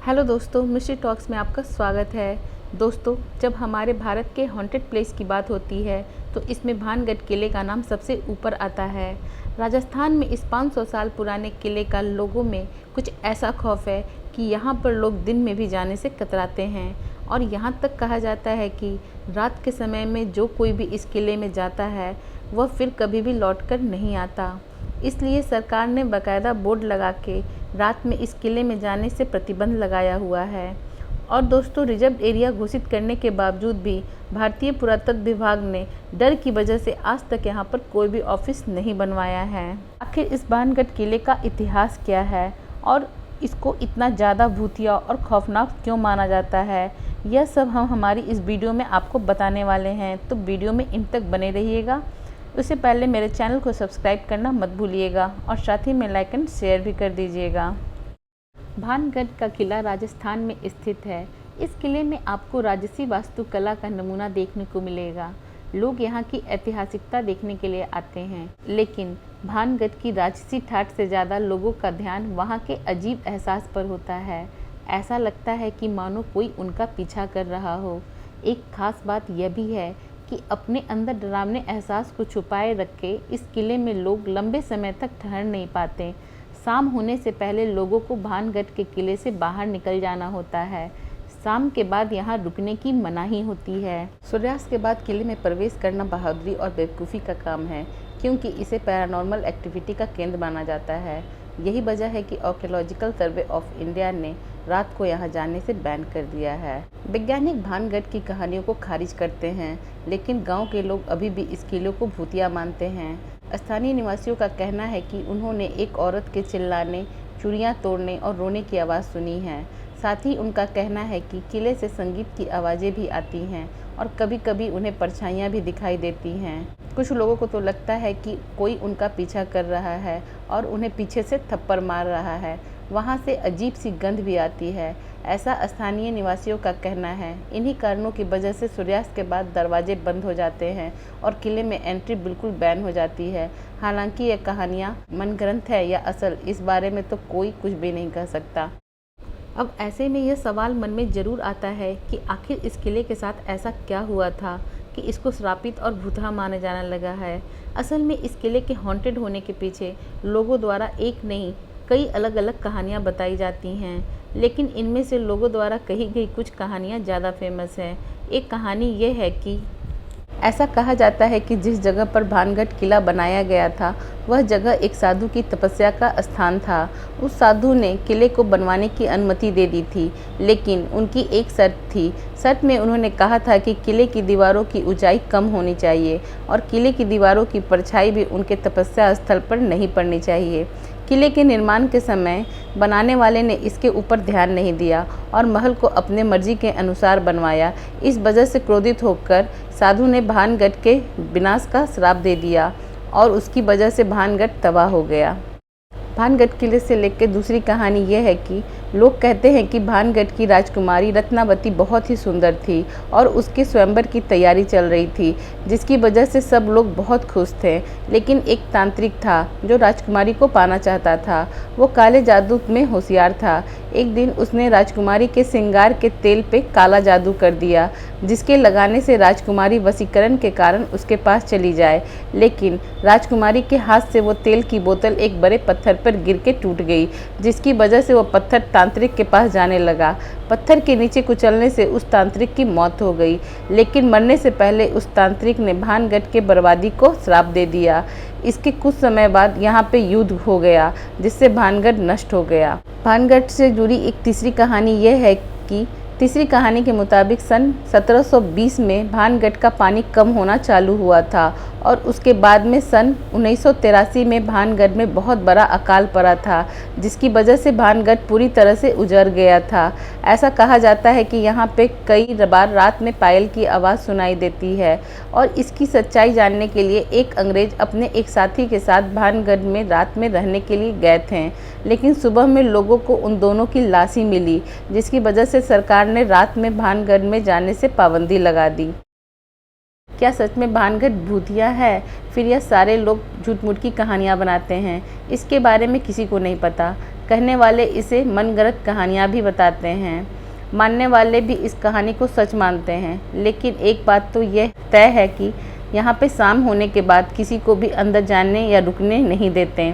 Hello दोस्तों, mystery talks में आपका स्वागत है। दोस्तों, जब हमारे भारत के हॉन्टेड प्लेस की बात होती है तो इसमें भानगढ़ किले का नाम सबसे ऊपर आता है। राजस्थान में इस 500 साल पुराने किले का लोगों में कुछ ऐसा खौफ है कि यहाँ पर लोग दिन में भी जाने से कतराते हैं और यहाँ तक कहा जाता है कि रात के समय में जो कोई भी इस किले में जाता है वह फिर कभी भी लौटकर नहीं आता। इसलिए सरकार ने बाकायदा बोर्ड लगा के रात में इस किले में जाने से प्रतिबंध लगाया हुआ है। और दोस्तों, रिजर्व एरिया घोषित करने के बावजूद भी भारतीय पुरातत्व विभाग ने डर की वजह से आज तक यहाँ पर कोई भी ऑफिस नहीं बनवाया है। आखिर इस भानगढ़ किले का इतिहास क्या है और इसको इतना ज़्यादा भूतिया और खौफनाक क्यों माना जाता है, यह सब हम हमारी इस वीडियो में आपको बताने वाले हैं। तो वीडियो में इन तक बने रहिएगा। उससे पहले मेरे चैनल को सब्सक्राइब करना मत भूलिएगा और साथ ही में लाइक एंड शेयर भी कर दीजिएगा। भानगढ़ का किला राजस्थान में स्थित है। इस किले में आपको राजसी वास्तुकला का नमूना देखने को मिलेगा। लोग यहाँ की ऐतिहासिकता देखने के लिए आते हैं, लेकिन भानगढ़ की राजसी ठाठ से ज़्यादा लोगों का ध्यान वहाँ के अजीब एहसास पर होता है। ऐसा लगता है कि मानो कोई उनका पीछा कर रहा हो। एक खास बात यह भी है कि अपने अंदर डरावने एहसास को छुपाए रख के इस किले में लोग लंबे समय तक ठहर नहीं पाते। शाम होने से पहले लोगों को भानगढ़ के किले से बाहर निकल जाना होता है। शाम के बाद यहाँ रुकने की मनाही होती है। सूर्यास्त के बाद किले में प्रवेश करना बहादुरी और बेवकूफ़ी का काम है, क्योंकि इसे पैरानॉर्मल एक्टिविटी का केंद्र माना जाता है। यही वजह है कि आर्कियोलॉजिकल सर्वे ऑफ इंडिया ने रात को यहाँ जाने से बैन कर दिया है। वैज्ञानिक भानगढ़ की कहानियों को खारिज करते हैं, लेकिन गांव के लोग अभी भी इस किले को भूतिया मानते हैं। स्थानीय निवासियों का कहना है कि उन्होंने एक औरत के चिल्लाने, चूड़ियाँ तोड़ने और रोने की आवाज़ सुनी है। साथ ही उनका कहना है कि किले से संगीत की आवाज़ें भी आती हैं और कभी कभी उन्हें परछाइयाँ भी दिखाई देती हैं। कुछ लोगों को तो लगता है कि कोई उनका पीछा कर रहा है और उन्हें पीछे से थप्पड़ मार रहा है। वहाँ से अजीब सी गंध भी आती है, ऐसा स्थानीय निवासियों का कहना है। इन्हीं कारणों की वजह से सूर्यास्त के बाद दरवाजे बंद हो जाते हैं और किले में एंट्री बिल्कुल बैन हो जाती है। हालांकि ये कहानियाँ मनगढ़ंत है या असल, इस बारे में तो कोई कुछ भी नहीं कह सकता। अब ऐसे में यह सवाल मन में ज़रूर आता है कि आखिर इस किले के साथ ऐसा क्या हुआ था कि इसको श्रापित और भूतहा माना जाने लगा है। असल में इस किले के हॉन्टेड होने के पीछे लोगों द्वारा एक नहीं कई अलग अलग कहानियाँ बताई जाती हैं, लेकिन इनमें से लोगों द्वारा कही गई कुछ कहानियाँ ज़्यादा फेमस हैं। एक कहानी ये है कि ऐसा कहा जाता है कि जिस जगह पर भानगढ़ किला बनाया गया था वह जगह एक साधु की तपस्या का स्थान था। उस साधु ने किले को बनवाने की अनुमति दे दी थी, लेकिन उनकी एक शर्त थी। शर्त में उन्होंने कहा था कि किले की दीवारों की ऊंचाई कम होनी चाहिए और किले की दीवारों की परछाई भी उनके तपस्या स्थल पर नहीं पड़नी चाहिए। किले के निर्माण के समय बनाने वाले ने इसके ऊपर ध्यान नहीं दिया और महल को अपने मर्जी के अनुसार बनवाया। इस वजह से क्रोधित होकर साधु ने भानगढ़ के विनाश का श्राप दे दिया और उसकी वजह से भानगढ़ तबाह हो गया। भानगढ़ किले से लेकर दूसरी कहानी यह है कि लोग कहते हैं कि भानगढ़ की राजकुमारी रत्नावती बहुत ही सुंदर थी और उसके स्वयंवर की तैयारी चल रही थी, जिसकी वजह से सब लोग बहुत खुश थे। लेकिन एक तांत्रिक था जो राजकुमारी को पाना चाहता था। वो काले जादू में होशियार था। एक दिन उसने राजकुमारी के श्रृंगार के तेल पे काला जादू कर दिया, जिसके लगाने से राजकुमारी वशीकरण के कारण उसके पास चली जाए। लेकिन राजकुमारी के हाथ से वो तेल की बोतल एक बड़े पत्थर पर गिर के टूट गई, जिसकी वजह से वो पत्थर तांत्रिक के पास जाने लगा। पत्थर के नीचे कुचलने से उस तांत्रिक की मौत हो गई, लेकिन मरने से पहले उस तांत्रिक ने भानगढ़ के बर्बादी को श्राप दे दिया। इसके कुछ समय बाद यहाँ पे युद्ध हो गया, जिससे भानगढ़ नष्ट हो गया। भानगढ़ से जुड़ी एक तीसरी कहानी यह है कि तीसरी कहानी के मुताबिक सन 1720 में भानगढ़ का पानी कम होना चालू हुआ था और उसके बाद में सन 1983 में भानगढ़ में बहुत बड़ा अकाल पड़ा था, जिसकी वजह से भानगढ़ पूरी तरह से उजड़ गया था। ऐसा कहा जाता है कि यहाँ पे कई बार रात में पायल की आवाज़ सुनाई देती है और इसकी सच्चाई जानने के लिए एक अंग्रेज अपने एक साथी के साथ भानगढ़ में रात में रहने के लिए गए थे, लेकिन सुबह में लोगों को उन दोनों की लाशें मिली, जिसकी वजह से सरकार ने रात में भानगढ़ में जाने से पाबंदी लगा दी। क्या सच में भानगढ़ भूतिया है, फिर यह सारे लोग झूठ मूठ की कहानियाँ बनाते हैं? इसके बारे में किसी को नहीं पता। कहने वाले इसे मनगढ़ंत कहानियाँ भी बताते हैं। मानने वाले भी इस कहानी को सच मानते हैं, लेकिन एक बात तो यह तय है कि यहाँ पे शाम होने के बाद किसी को भी अंदर जाने या रुकने नहीं देते।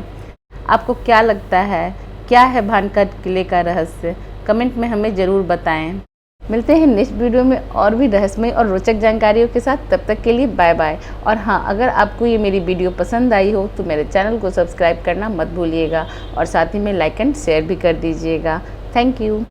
आपको क्या लगता है, क्या है भानगढ़ किले का रहस्य? कमेंट में हमें ज़रूर बताएं। मिलते हैं नेक्स्ट वीडियो में और भी रहस्यमय और रोचक जानकारियों के साथ। तब तक के लिए बाय बाय। और हाँ, अगर आपको ये मेरी वीडियो पसंद आई हो तो मेरे चैनल को सब्सक्राइब करना मत भूलिएगा और साथ ही में लाइक एंड शेयर भी कर दीजिएगा। Thank you.